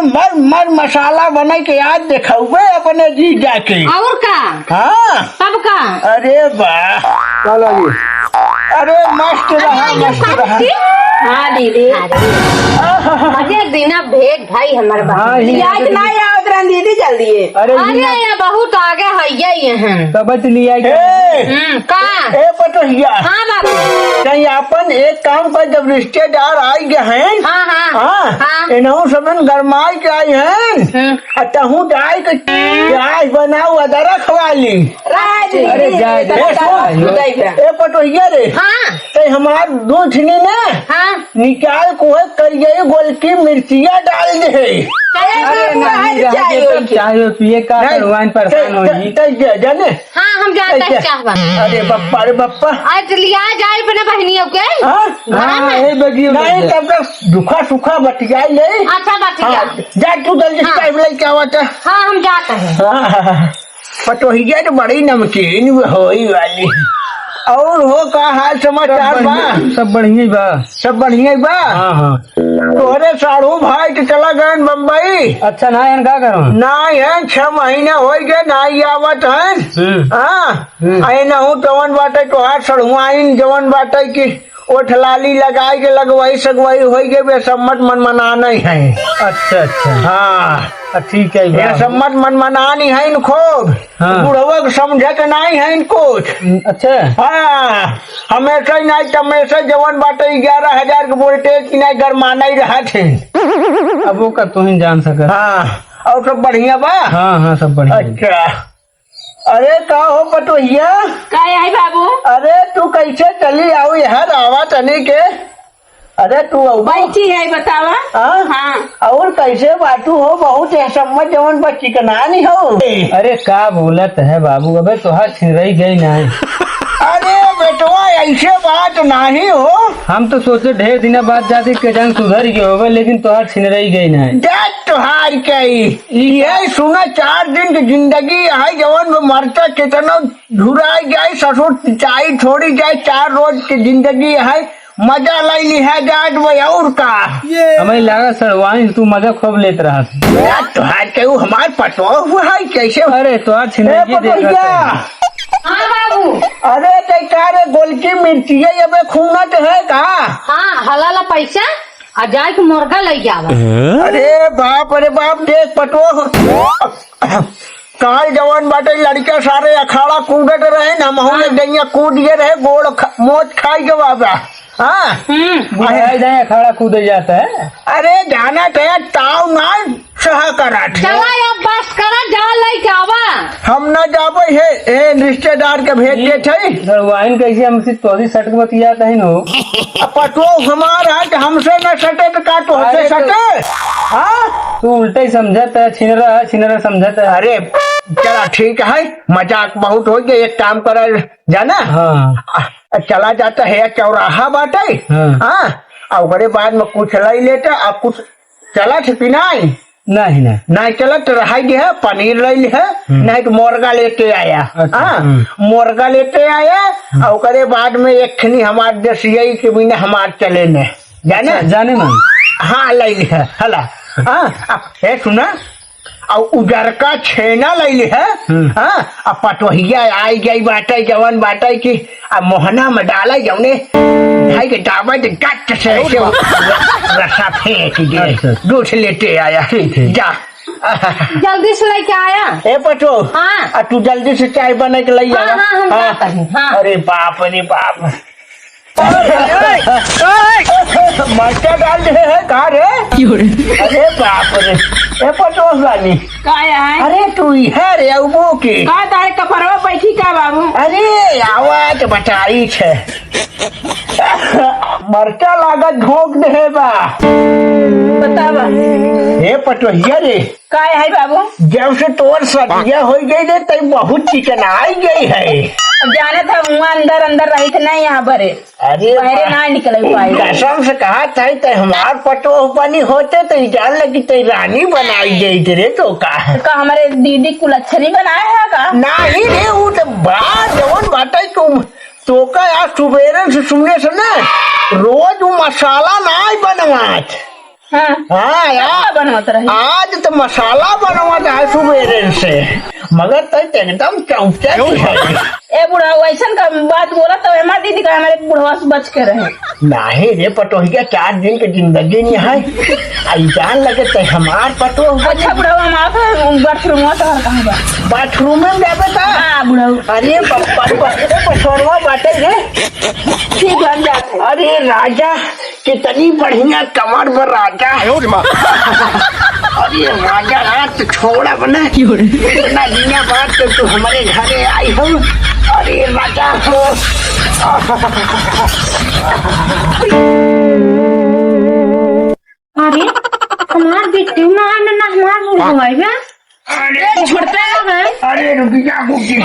मर मर मसाला बना के आज देखौबे अपने जी जाके। और का? हाँ तब का? अरे वाह अरे मस्त रहा मस्त रहा। हाँ दीदी मजे दिना भेग भाई हमारे आज ना आओ तरह दीदी जल्दी है। अरे ये बहुत आगे है यहाँ सबच लिया का। ए पटोहिया हाँ बाबू कहीं अपन एक काम कर, जब रिश्तेदार आई गए हैं हाँ हाँ हाँ हाँ। इन्हों सबन गरमाई के आई हैं अतहू जाए के चाय बनाऊ अदरक वाली। अरे जाए ए पटोहिया रे हाँ ते हमार दूध ने ना हाँ निकाल को कर गई गोलकी मिर्चिया डाल दे। चाहे पिए का परेशान हो जाने हाँ हम जानते हैं चाह बना। अरे बप्पा रे बप्पा आज लिया जाए अपने बहनियों के। नहीं तब तक दुखा सुखा बटिया ले। अच्छा बात है जा तू जल्दी टाइम ले क्या होता। हाँ हम जाते हैं। पटोहिया तो बड़ी नमकीन होई वाली। और हो का हाल समाचार बा? सब बढ़िया बा। सब बढ़िया बा। हाँ हाँ तोहरे साढ़ू भाई तो चला गए बम्बई। अच्छा ना है का करो ना है 6 महीने हो गए ना ही आवत है। हाँ आई न हूँ जवन बाटे तोहार सड़ुआइन जवन बाटे की ओठ लाली लगाई के लगवाई सगवाई हो गए बेसम्मत मन मनाना ही है। अच्छा अच्छा हाँ ठीक है बेसम्मत मन मनानी है इन खूब। बुढ़वा समझे के नहीं है इनको। अच्छा हाँ हमेशा ही नहीं हमेशा जवन बाटे 11,000 के वोल्टेज की नहीं गरमाना ही रहा थे। अब वो का तू ही जान सका। हाँ और सब बढ़िया बा। हाँ हाँ सब बढ़िया। अच्छा अरे का हो पटोहिया का है बाबू? अरे तू कैसे चली आओ यार आवा तने के। अरे तू बैठी है बतावा। हाँ और कैसे बातू हो बहुत सम्मत जवन पर चिकना नहीं हो। अरे का बोलत है बाबू अबे तोहार छिनरई गई नहीं। अरे बेटवा ऐसे बात नहीं हो। हम तो सोचे ढेर दिन बाद जाते के जान सुधर गए होगा लेकिन तोहार छिनरई गई नहीं। तुहार कई ये सुना 4 दिन की जिंदगी है जवन में मरता कितना घुराई जाए ससुर चाय छोड़ी जाए 4 रोज की जिंदगी है मजा लाई है जाट में और का। हमें लगा सड़वाई तू मजा खूब लेते रहा तुहार के हमारे पटवा हुआ है कैसे। अरे तोहार छिनरई हाँ बाबू अरे रे गोलकी मिर्ची अबे खूना तो है का। हाँ हलाला पैसा आ जाए के मुर्गा ले जावा। अरे बाप देख पटो काल जवान बाटे लड़के सारे अखाड़ा कूदते रहे ना महू में गैया कूद गए रहे गोड़ मोच खाई के बाबा। हाँ खड़ा कूद जाता है। अरे जाना तो ताव ना सह करा चला अब बस करा जा ले जावा। हम न जाबे है रिश्तेदार के भेज के थे। वाइन कैसे हमसे तोरी सट के बतियाता है नो। पटो हमारा हमसे न सटे तो का तो हमसे सटे। हाँ तू उल्टा ही समझता है छिनरा समझता है। अरे चला ठीक है मजाक बहुत हो गया एक काम कर जाना। हाँ चला जाता है चौराहा बाटे। हाँ और बाद में कुछ लाई लेता अब कुछ चला पिनाई नहीं चला तो रहाई है पनीर ले है नहीं तो मुर्गा लेते आया। मुर्गा लेते आया और बाद में एक खनी हमारे देसिया के बिना हमारे चले ने जाने मन। हाँ ले है हला। हाँ सुना और उजर का छेना ले है। हाँ अब पटोहिया आई गई बाटे जवन बाटे की अब मोहना में डाला जौने भाई के डाबा तो गट से रसा फेंक दे दूध लेते आया। जा जल्दी से लेके आया। ए पटो हाँ तू जल्दी से चाय बना के ले आया। हाँ, हाँ। अरे बाप रे बाप मर्चा डाल दे है कहा रे। अरे बाप रे ए पटोस वाली का है? अरे तू है रे अबो की का तारे कपड़वा बैठी का बाबू? अरे आवाज बताई छे मर्चा लागत झोंक दे बा। बतावा हे पटोहिया रे का है बाबू? जब से तोर सदिया हो गई रे तब बहुत चिकन आई गई है। जाने था मुँह अंदर अंदर रही थे नहीं यहाँ पर। अरे बाहर ना निकल पाए। कसम से कहा था तो हमार पटो पानी होते तो जान लगी तो रानी बनाई गई थे रे। तो का हमारे दीदी कुलच्छनी बनाया है का? नहीं रे वो तो बात जवन बात तुम तो का यार सुबेरे से सुनने से ना रोज वो मसाला नहीं बनवात। हाँ हाँ यार क्या बनवत रही आज तो मसाला बनवा है सुबेरे से मगर तक एकदम चौचक है ए बुढ़ा वैसन का बात बोला तो हमारी दीदी का हमारे बुढ़वा से बच के रहे नहीं रे पटोहिया 4 दिन के जिंदगी नहीं है आई जान लगे तो हमार पटो अच्छा बुढ़ा हम आप बाथरूम में तो कहाँ बा बाथरूम में जाबे का हाँ बुढ़ा अरे पप्पा पछोड़वा बाटे रे ठीक बन जाते अरे राजा कितनी बढ़िया कमर पर राजा अरे राजा हाथ छोड़ा बना इतना दिना बाद तो तू हमारे घरे आई हो अरे राजा हो अरे हमार बेटी मान ना हमार बुढ़वाई बा अरे छोड़ते हैं अरे रुकिया कुकी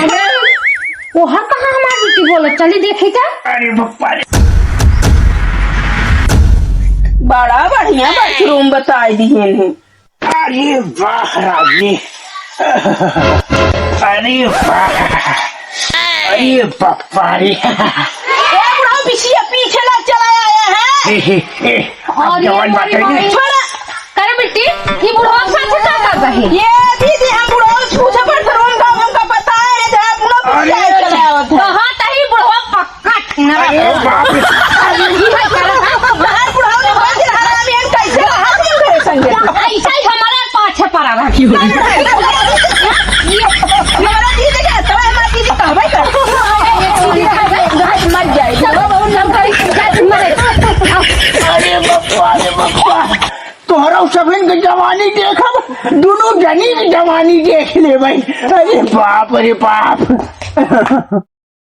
वहाँ कहाँ हमार बेटी बोलो चली देखी का अरे पप्पा बड़ा बढ़िया बाथरूम बताई दी है अरे वाह राजी अरे वाह अरे पप्पा रे ए बुढ़ा पीछे लग चला आया है अब जवान बात है छोड़ा करे बेटी ये बुढ़वा साथ का करता है ये दीदी हम बुढ़ा पूछे बाथरूम का हमका पता है जरा बुढ़ा पीछे चला आवत है कहाँ तही बुढ़वा पक्का ठिना अरे बाप रे बाहर बुढ़ा ने बात रहा में कैसे हाथ में करे संगे ऐसा ही हमारा पाछे पड़ा रहा हमारा दीदी का तो हमारा दीदी कहबे कर गाय मर जाए चलो बाबू नाम करी अरे बप्पा तोहरा सभिन के जवानी देखब दोनों जनी के जवानी देख ले भाई अरे बाप